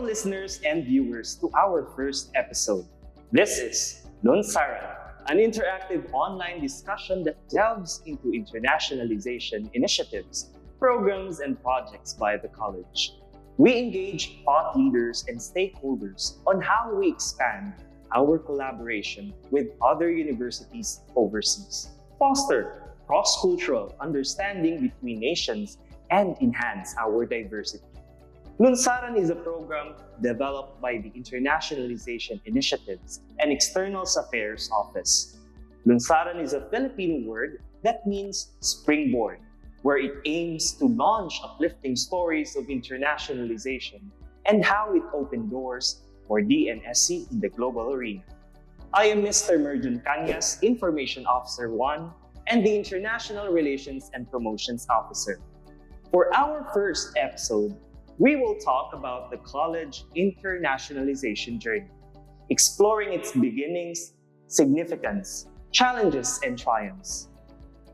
listeners and viewers, to our first episode. This is Lunsaran, an interactive online discussion that delves into internationalization initiatives, programs, and projects by the college. We engage thought leaders and stakeholders on how we expand our collaboration with other universities overseas, foster cross-cultural understanding between nations, and enhance our diversity. Lunsaran is a program developed by the Internationalization Initiatives and External Affairs Office. Lunsaran is a Filipino word that means springboard, where it aims to launch uplifting stories of internationalization and how it opened doors for DNSC in the global arena. I am Mr. 𝓚𝓸𝓬𝓪𝓵's Information Officer 1 and the International Relations and Promotions Officer. For our first episode, we will talk about the college internationalization journey, exploring its beginnings, significance, challenges, and triumphs.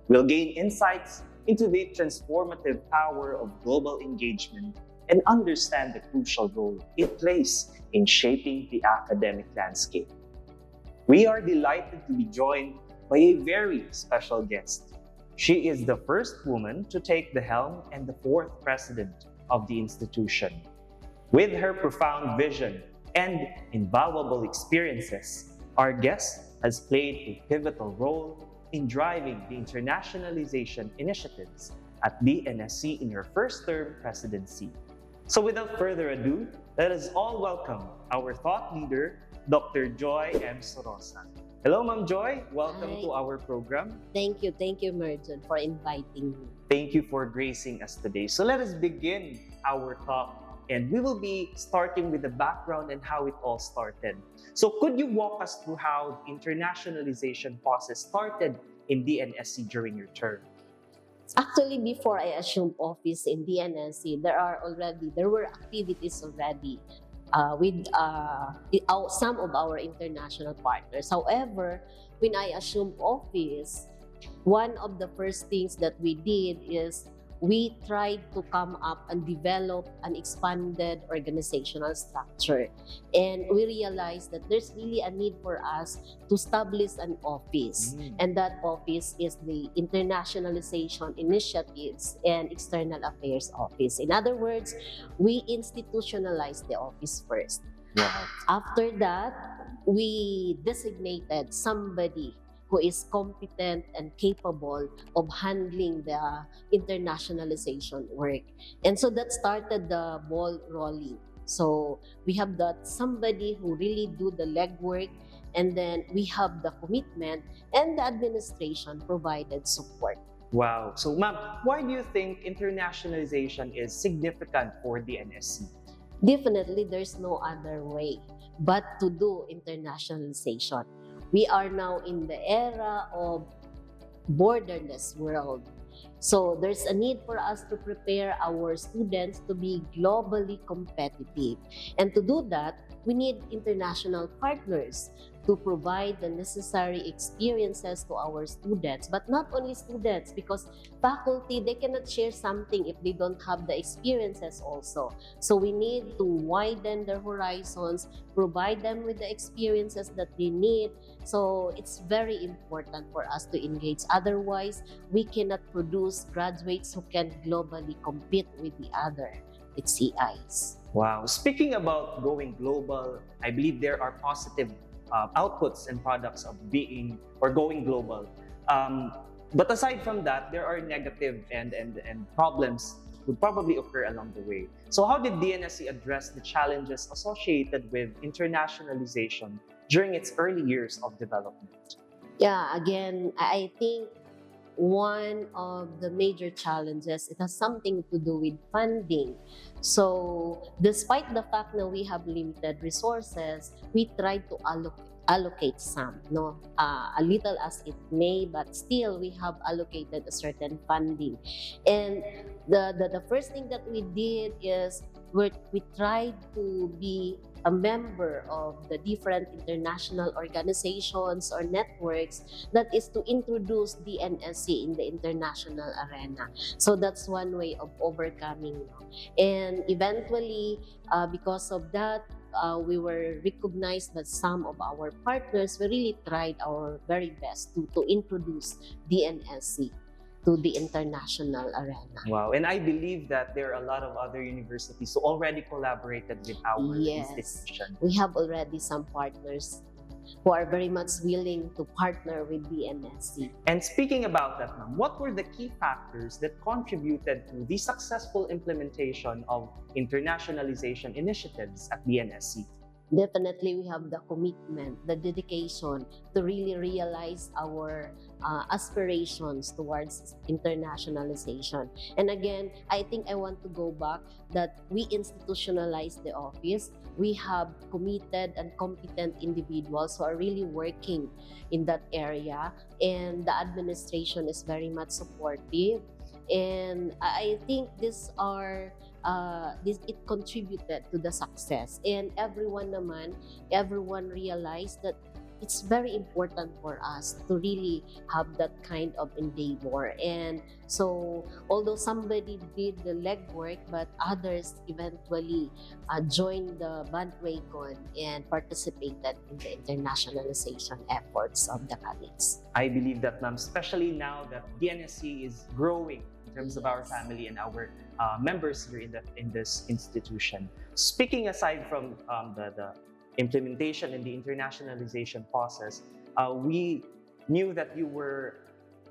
We'll gain insights into the transformative power of global engagement and understand the crucial role it plays in shaping the academic landscape. We are delighted to be joined by a very special guest. She is the first woman to take the helm and the fourth president of the institution. With her profound vision and invaluable experiences, our guest has played a pivotal role in driving the internationalization initiatives at DNSC in her first term presidency. So without further ado, let us all welcome our thought leader, Dr. Joy M. Sorrosa. Hello, Ma'am Joy. Welcome to our program. Thank you, Merjon, for inviting me. Thank you for gracing us today. So let us begin our talk, and we will be starting with the background and how it all started. So could you walk us through how the internationalization process started in DNSC during your term? Actually, before I assumed office in DNSC, there were activities already with some of our international partners. However, when I assumed office, one of the first things that we did is we tried to come up and develop an expanded organizational structure. And we realized that there's really a need for us to establish an office. And that office is the Internationalization Initiatives and External Affairs Office. In other words, we institutionalized the office first. Wow. After that, we designated somebody who is competent and capable of handling the internationalization work. And so that started the ball rolling. So we have that somebody who really do the legwork, and then we have the commitment, and the administration provided support. Wow. So ma'am, why do you think internationalization is significant for the DNSC? Definitely, there's no other way but to do internationalization. We are now in the era of borderless world. So there's a need for us to prepare our students to be globally competitive. And to do that, we need international partners to provide the necessary experiences to our students. But not only students, because faculty, they cannot share something if they don't have the experiences also. So we need to widen their horizons, provide them with the experiences that they need. So it's very important for us to engage. Otherwise, we cannot produce graduates who can globally compete with the other CIs. Wow. Speaking about going global, I believe there are positive outputs and products of being or going global. But aside from that, there are negative and problems would probably occur along the way. So how did DNSC address the challenges associated with internationalization during its early years of development? Yeah, again, I think one of the major challenges, it has something to do with funding. So despite the fact that we have limited resources, we try to allocate some, a little as it may, but still we have allocated a certain funding. And the first thing that we did is we tried to be a member of the different international organizations or networks, that is to introduce DNSC in the international arena. So that's one way of overcoming. And eventually, because of that, we were recognized that some of our partners, we really tried our very best to introduce DNSC to the international arena. Wow, and I believe that there are a lot of other universities who already collaborated with our Yes. institution. We have already some partners who are very much willing to partner with DNSC. And speaking about that, ma'am, what were the key factors that contributed to the successful implementation of internationalization initiatives at DNSC? Definitely, we have the commitment, the dedication to really realize our aspirations towards internationalization. And again, I think I want to go back that we institutionalized the office. We have committed and competent individuals who are really working in that area, and the administration is very much supportive. And I think it contributed to the success, and everyone realized that it's very important for us to really have that kind of endeavor. And so although somebody did the legwork, but others eventually joined the bandwagon and participated in the internationalization efforts of the college. I believe that, ma'am, especially now that DNSC is growing in terms of our family and our members here in this institution. Speaking aside from the implementation and the internationalization process, we knew that you were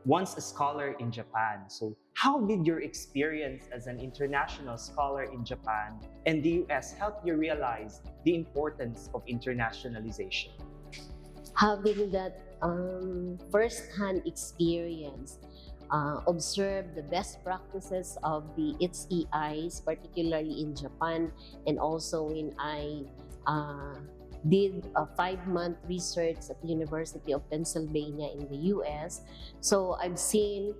once a scholar in Japan. So how did your experience as an international scholar in Japan and the US help you realize the importance of internationalization? Having that first-hand experience, observe the best practices of the its EIs, particularly in Japan, and also when I did a 5-month research at the University of Pennsylvania in the US. So I've seen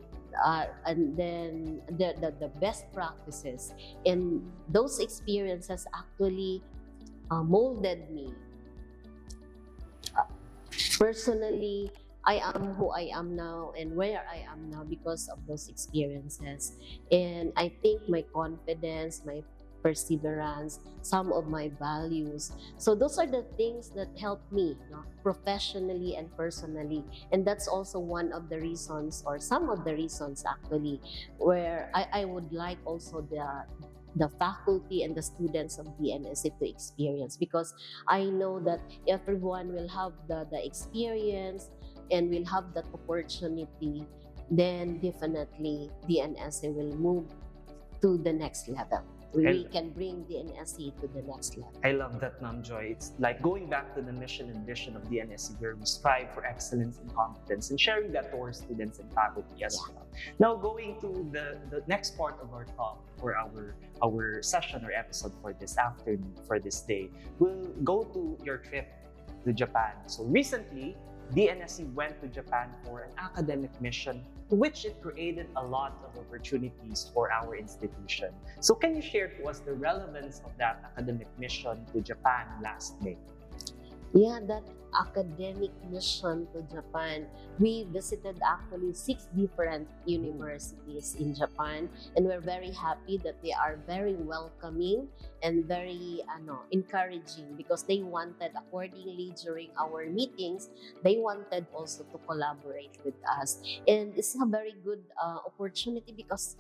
and then the best practices, and those experiences actually molded me. Personally, I am who I am now and where I am now because of those experiences. And I think my confidence, my perseverance, some of my values. So those are the things that help me, professionally and personally. And that's also one of the reasons, or some of the reasons actually, where I would like also the faculty and the students of DNSC to experience, because I know that everyone will have the experience and will have that opportunity, then definitely DNSC will move to the next level. We can bring DNSC to the next level. I love that, Ma'am Joy. It's like going back to the mission and vision of DNSC, where we strive for excellence and competence, and sharing that to our students and faculty as well. Now, going to the next part of our talk, or our session or episode for this afternoon, for this day, we'll go to your trip to Japan. So recently, DNSC went to Japan for an academic mission, to which it created a lot of opportunities for our institution. So can you share to us the relevance of that academic mission to Japan last May? Yeah, that academic mission to Japan, we visited actually 6 different universities in Japan, and we're very happy that they are very welcoming and very encouraging, because they wanted, accordingly during our meetings, they wanted also to collaborate with us. And it's a very good opportunity, because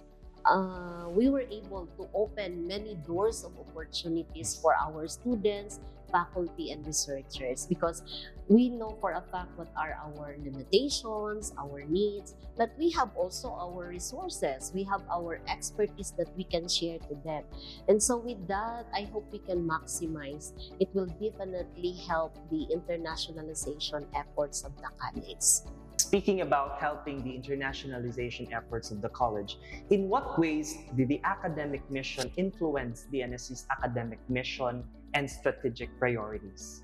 we were able to open many doors of opportunities for our students, faculty, and researchers, because we know for a fact what are our limitations, our needs, but we have also our resources. We have our expertise that we can share to them. And so with that, I hope we can maximize. It will definitely help the internationalization efforts of the college. Speaking about helping the internationalization efforts of the college, in what ways did the academic mission influence DNSC's academic mission and strategic priorities?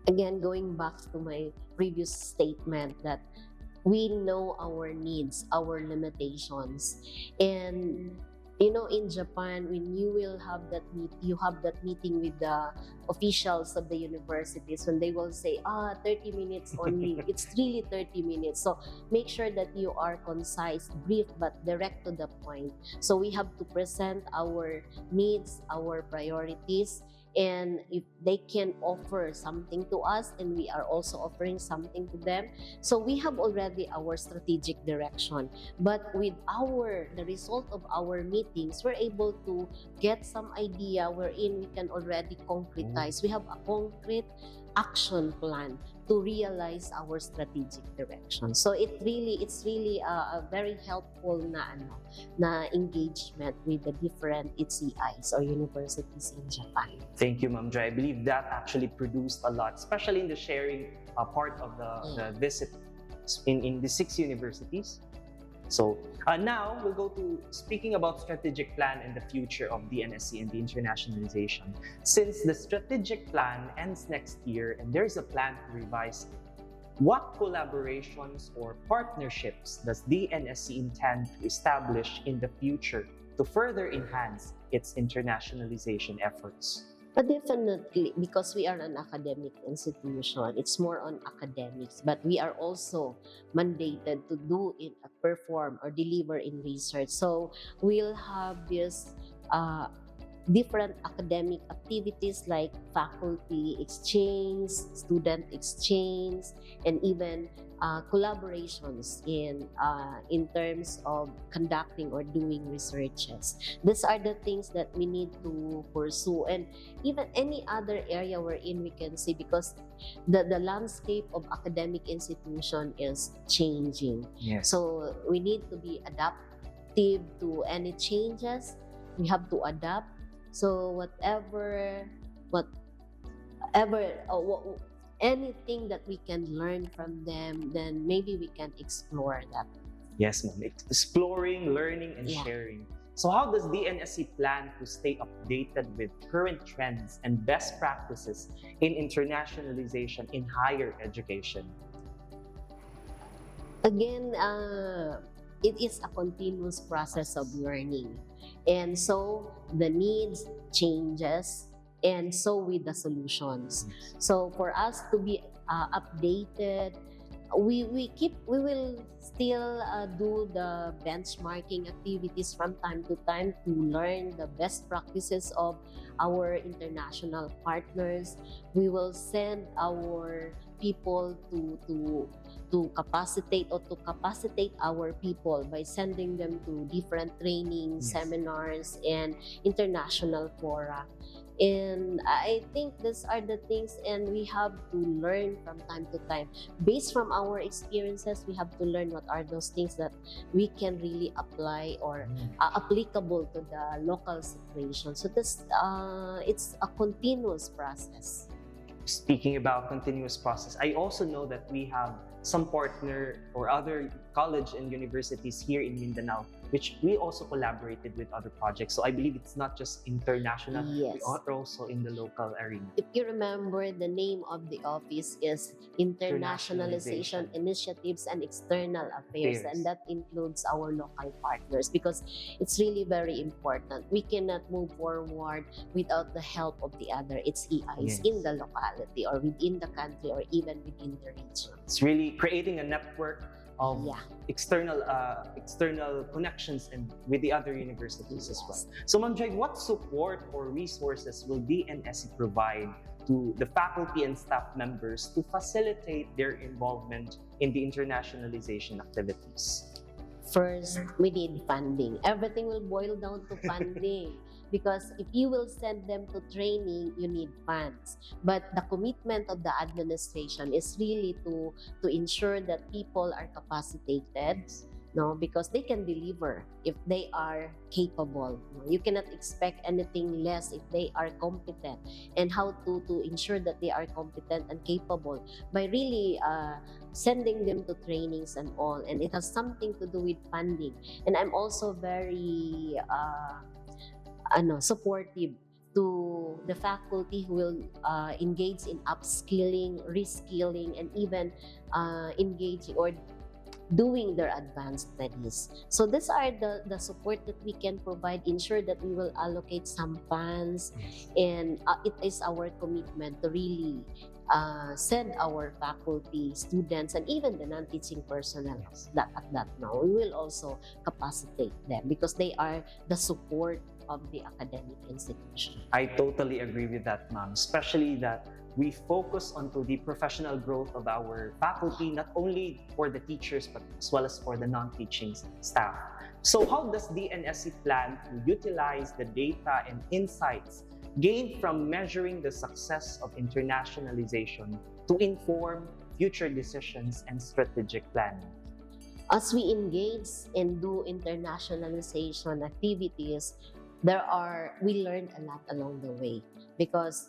Again, going back to my previous statement that we know our needs, our limitations, and In Japan, when you will have you have that meeting with the officials of the universities, when they will say, 30 minutes only, it's really 30 minutes. So make sure that you are concise, brief, but direct to the point. So we have to present our needs, our priorities, and if they can offer something to us, and we are also offering something to them. So we have already our strategic direction, but with the result of our meetings, we're able to get some idea wherein we can already concretize. We have a concrete action plan to realize our strategic direction. So it's really a very helpful na engagement with the different ECIs or universities in Japan. Thank you, Ma'am Joy. I believe that actually produced a lot, especially in the sharing part of the visit in the 6 universities. So now we'll go to speaking about strategic plan and the future of DNSC and the internationalization. Since the strategic plan ends next year and there's a plan to revise, what collaborations or partnerships does DNSC intend to establish in the future to further enhance its internationalization efforts? But definitely, because we are an academic institution, it's more on academics, but we are also mandated to perform or deliver in research. So we'll have this different academic activities like faculty exchange, student exchange, and even collaborations in terms of conducting or doing researches. These are the things that we need to pursue, and even any other area wherein we can see, because the landscape of academic institution is changing. Yes. So we need to be adaptive to any changes. We have to adapt. So anything that we can learn from them, then maybe we can explore that. Yes, ma'am. Exploring, learning, and sharing. So how does DNSC plan to stay updated with current trends and best practices in internationalization in higher education? Again, it is a continuous process of learning. And so the needs changes, and so with the solutions. So for us to be updated, we will still do the benchmarking activities from time to time to learn the best practices of our international partners. We will send our people to capacitate our people by sending them to different trainings, seminars, and international fora. And I think these are the things, and we have to learn from time to time. Based from our experiences, we have to learn what are those things that we can really apply or applicable to the local situation. So this, it's a continuous process. Speaking about continuous process, I also know that we have some partner or other college and universities here in Mindanao, which we also collaborated with other projects. So I believe it's not just international, Yes. we are also in the local arena. If you remember, the name of the office is Internationalization Initiatives and External Affairs, and that includes our local partners, because it's really very important. We cannot move forward without the help of the other EIs in the locality or within the country or even within the region. It's really creating a network of external connections and with the other universities as well. So Ma'am Joy, what support or resources will DNSC provide to the faculty and staff members to facilitate their involvement in the internationalization activities? First, we need funding. Everything will boil down to funding. Because if you will send them to training, you need funds. But the commitment of the administration is really to ensure that people are capacitated, because they can deliver if they are capable. You cannot expect anything less if they are competent. And how to ensure that they are competent and capable by really sending them to trainings and all. And it has something to do with funding. And I'm also very supportive to the faculty who will engage in upskilling, reskilling, and even engaging or doing their advanced studies. So these are the support that we can provide, ensure that we will allocate some funds, and it is our commitment to really send our faculty, students, and even the non-teaching personnel that at that now. We will also capacitate them because they are the support of the academic institution. I totally agree with that, ma'am, especially that we focus onto the professional growth of our faculty, not only for the teachers, but as well as for the non-teaching staff. So how does DNSC plan to utilize the data and insights gained from measuring the success of internationalization to inform future decisions and strategic planning? As we engage and do internationalization activities, we learn a lot along the way because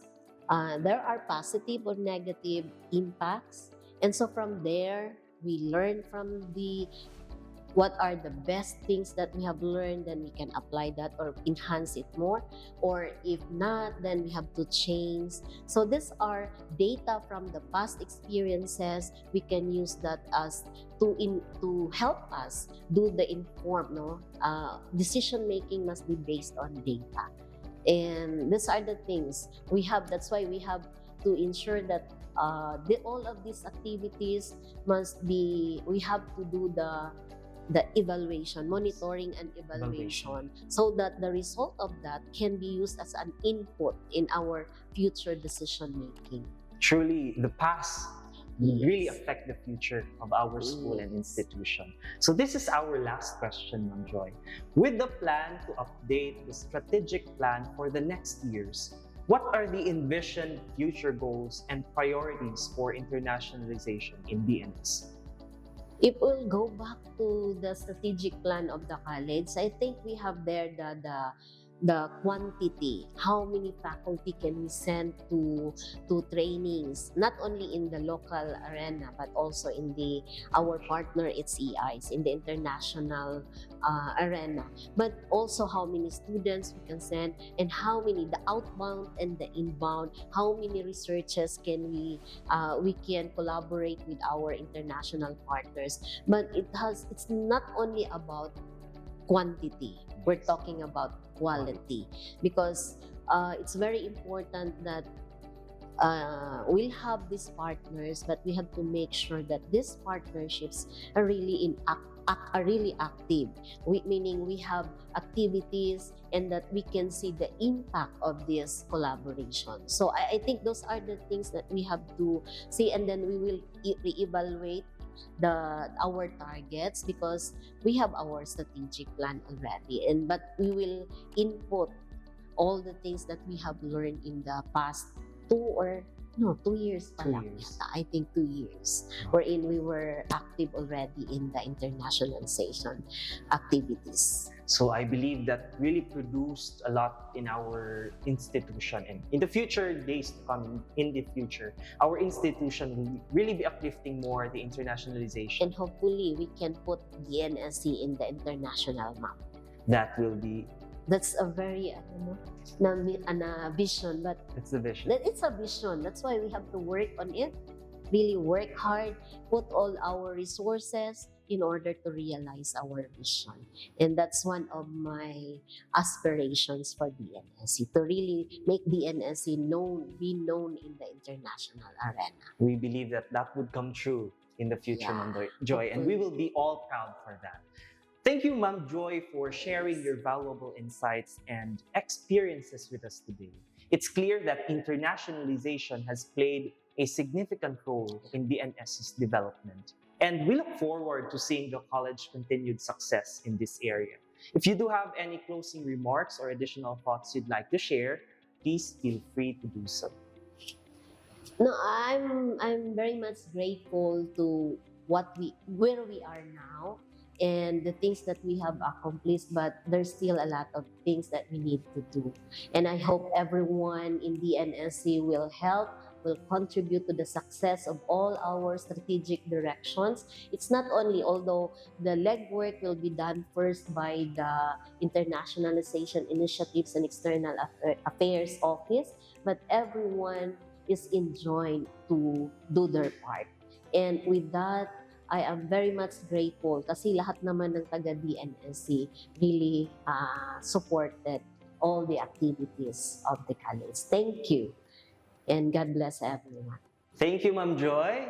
there are positive or negative impacts, and so from there we learn from what are the best things that we have learned, then we can apply that or enhance it more, or if not, then we have to change. So these are data from the past experiences. We can use that as to help us do the informed decision making must be based on data. And these are the things we have. That's why we have to ensure that all of these activities we have to do the evaluation, monitoring and evaluation, so that the result of that can be used as an input in our future decision making. Truly, the past really affect the future of our school and institution. So this is our last question, Ma'am Joy. With the plan to update the strategic plan for the next years, what are the envisioned future goals and priorities for internationalization in DNS? If we'll go back to the strategic plan of the college, I think we have there the quantity, how many faculty can we send to trainings, not only in the local arena but also in our partner HEIs in the international arena, but also how many students we can send, and how many the outbound and the inbound, how many researchers can we can collaborate with our international partners. But it's not only about quantity, we're talking about quality, because it's very important that we'll have these partners, but we have to make sure that these partnerships are really active, meaning we have activities and that we can see the impact of this collaboration. So I think those are the things that we have to see, and then we will reevaluate our targets because we have our strategic plan already, but we will input all the things that we have learned in the past 2 years pa lang yata. I think 2 years wherein we were active already in the internationalization activities. So I believe that really produced a lot in our institution, and in the future days to come, in the future, our institution will really be uplifting more the internationalization. And hopefully we can put DNSC in the international map. That's a very vision, but it's the vision. It's a vision. That's why we have to work on it. Really work hard, put all our resources in order to realize our vision. And that's one of my aspirations for DNSC, to really make DNSC be known in the international arena. We believe that would come true in the future, Ma'am Joy, and we will be all proud for that. Thank you, Ma'am Joy, for sharing your valuable insights and experiences with us today. It's clear that internationalization has played a significant role in DNSC's development, and we look forward to seeing the college continued success in this area. If you do have any closing remarks or additional thoughts you'd like to share, please feel free to do so. No, I'm very much grateful to where we are now and the things that we have accomplished, but there's still a lot of things that we need to do. And I hope everyone in DNSC will contribute to the success of all our strategic directions. It's not only, although the legwork will be done first by the Internationalization Initiatives and External Affairs Office, but everyone is enjoined to do their part. And with that, I am very much grateful kasi lahat naman ng taga DNSC really supported all the activities of the college. Thank you, and God bless everyone. Thank you, Ma'am Joy.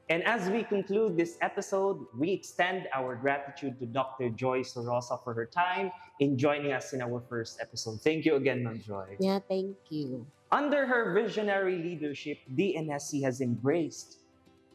And as we conclude this episode, we extend our gratitude to Dr. Joy Sorrosa for her time in joining us in our first episode. Thank you again, Ma'am Joy. Yeah, thank you. Under her visionary leadership, DNSC has embraced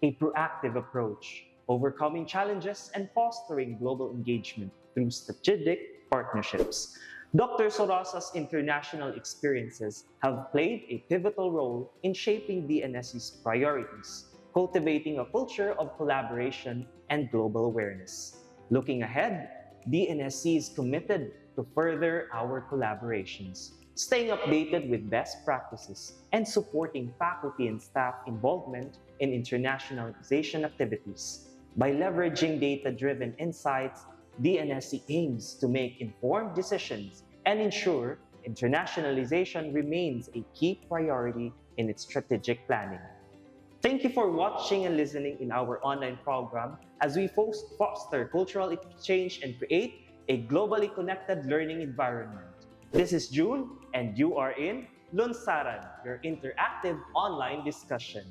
a proactive approach, overcoming challenges and fostering global engagement through strategic partnerships. Dr. Sorrosa's international experiences have played a pivotal role in shaping DNSC's priorities, cultivating a culture of collaboration and global awareness. Looking ahead, DNSC is committed to further our collaborations, staying updated with best practices, and supporting faculty and staff involvement in internationalization activities. By leveraging data-driven insights, DNSC aims to make informed decisions and ensure internationalization remains a key priority in its strategic planning. Thank you for watching and listening in our online program as we foster cultural exchange and create a globally connected learning environment. This is June, and you are in Lunsaran, your interactive online discussion.